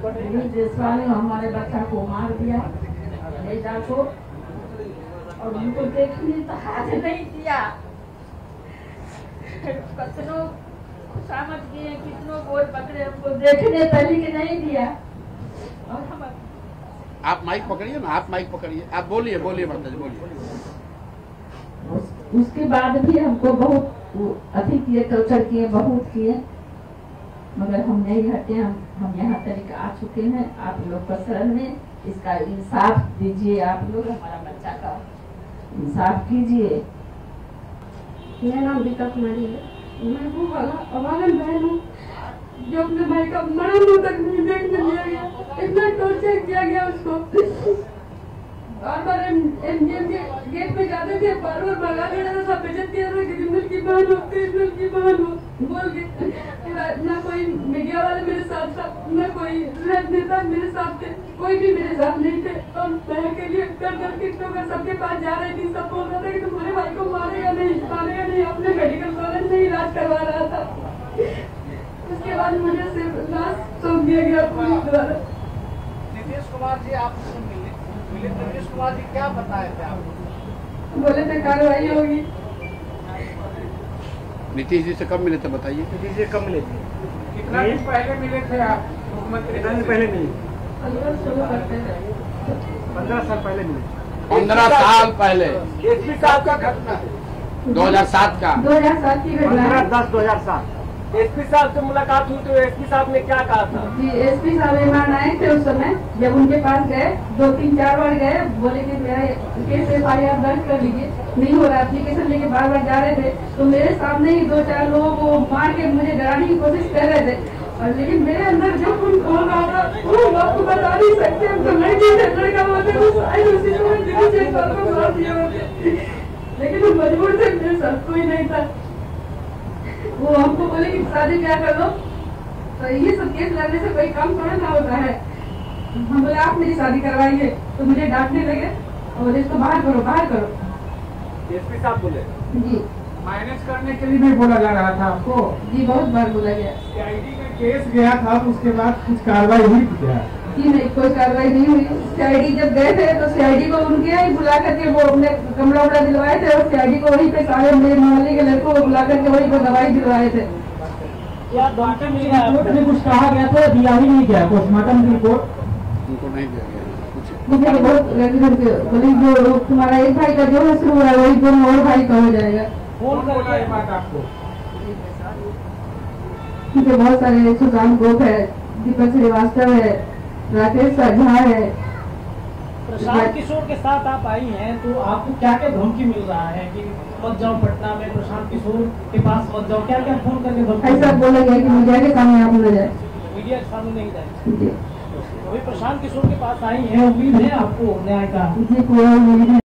ने हमारे बच्चा को मार दिया बेटा को, और उनको देखने तो हाथ नहीं दिया। कितनों खुशामद किए, कितनों गोर पकड़े, हमको देखने तरीके नहीं दिया। और हम आप माइक पकड़िए ना, आप माइक पकड़िए, आप बोलिए बोलिए माता जी बोलिए। उसके बाद भी हमको बहुत अधिक किए, टॉर्चर किए, बहुत किए, मगर हम नहीं हटे। हम यहाँ तक आ चुके हैं। आप लोग का शरण में इसका इंसाफ दीजिए। आप लोग हमारा बच्चा का इंसाफ कीजिए। मेरा नाम दीपा कुमारी है। मैं वो वाला अवागन बहन हूँ जो अपने भाई का मरण तक नहीं देखने दिया गया। इतना टॉर्चर किया गया उसको। बार बार एमजीएम के गेट पे जाते थे, बार बार भगा देना था, सब बेइज्जत किया था कि दिल की बहन हो, दिल की बहन हो बोल के। ना कोई मीडिया वाले मेरे साथ था, ना कोई नेता मेरे साथ थे, कोई भी मेरे साथ नहीं थे। और बहन के लिए कर कितनों का सबके पास जा रही थी, सब बोल रहा था कि तुम्हारे भाई को मारेगा नहीं, अपने मेडिकल कॉलेज में इलाज करवा रहा था। उसके बाद मुझे सिर्फ लाश सौंप दिया गया पुलिस द्वारा। नीतीश कुमार जी आपसे मिले, नीतीश कुमार जी क्या बताए थे आपको? बोले थे कार्रवाई होगी। नीतीश जी से कब मिले थे बताइए? नीतीश जी कब मिले थे? कितना दिन पहले मिले थे आप मुख्यमंत्री? कितना दिन पहले मिले? 15 साल पहले मिले। 15 साल पहले, एसपी साहब का घटना है 2007 का। 2007 की घटना है। 15/10/2007 एसपी साहब से मुलाकात हुई तो एसपी साहब ने क्या कहा था? जी, एसपी साहब मेहमान आए थे उस समय। जब उनके पास गए, 2-3-4 बार गए, बोले कि मेरा केस FIR दर्ज कर लीजिए। नहीं हो रहा, एप्लीकेशन लेके बार बार जा रहे थे। तो मेरे सामने ही 2-4 लोगों को मार के मुझे डराने की कोशिश कर रहे थे। और लेकिन मेरे अंदर जो खून खोल रहा था वो आपको बता नहीं सकते। हम तो लड़की थे, लड़का होते तो शायद उसी समय दिल्ली से को मार दिए होते, लेकिन हम मजबूर थे, मेरे साथ कोई नहीं था। वो हमको बोले कि शादी ब्याह कर लो, तो ये सब केस लड़ने से कोई काम थोड़ा ना होता है। हम बोले आप मेरी शादी करवाइए, तो मुझे डांटने लगे और इसको बाहर करो। एसपी साहब बोले जी मैनेज करने के लिए भी बोला जा रहा था आपको? जी, बहुत बार बोला गया। CID का केस गया था, उसके बाद कुछ कार्रवाई हुई थी क्या? जी नहीं, कोई कार्रवाई नहीं हुई। CID जब गए थे तो CID को उनके यहाँ ही बुला करके वो अपने कमरा उमरा दिलवाए थे, और CID को वहीं पे सारे मेरे मोहल्ले के लड़कों को बुला करके वहीं पर दवाई दिलवाए थे। क्या डॉक्टर मिल गया? कोर्ट में कुछ कहा गया था, दिया ही नहीं गया पोस्टमार्टम की रिपोर्ट? उनको नहीं दिया गया कुछ। मुझे बहुत बोले जो तुम्हारा एक भाई का जो है शुरू हुआ है वही दोनों और भाई का हो जाएगा। कौन बोला ये बात आपको? मुझे बहुत सारे, सुशांत गोप है, दीपक श्रीवास्तव है, राकेश झा है। प्रशांत किशोर के साथ आप आई हैं, तो आपको क्या क्या धमकी मिल रहा है कि मत जाओ पटना में, प्रशांत किशोर के पास मत जाओ? क्या क्या फोन करके धमकी? ऐसा बोला गया कि मीडिया के सामने आप न जाए। मीडिया के सामने नहीं जाए। जी अभी प्रशांत किशोर के पास आई हैं, उम्मीद है आपको न्याय का? जी, कोई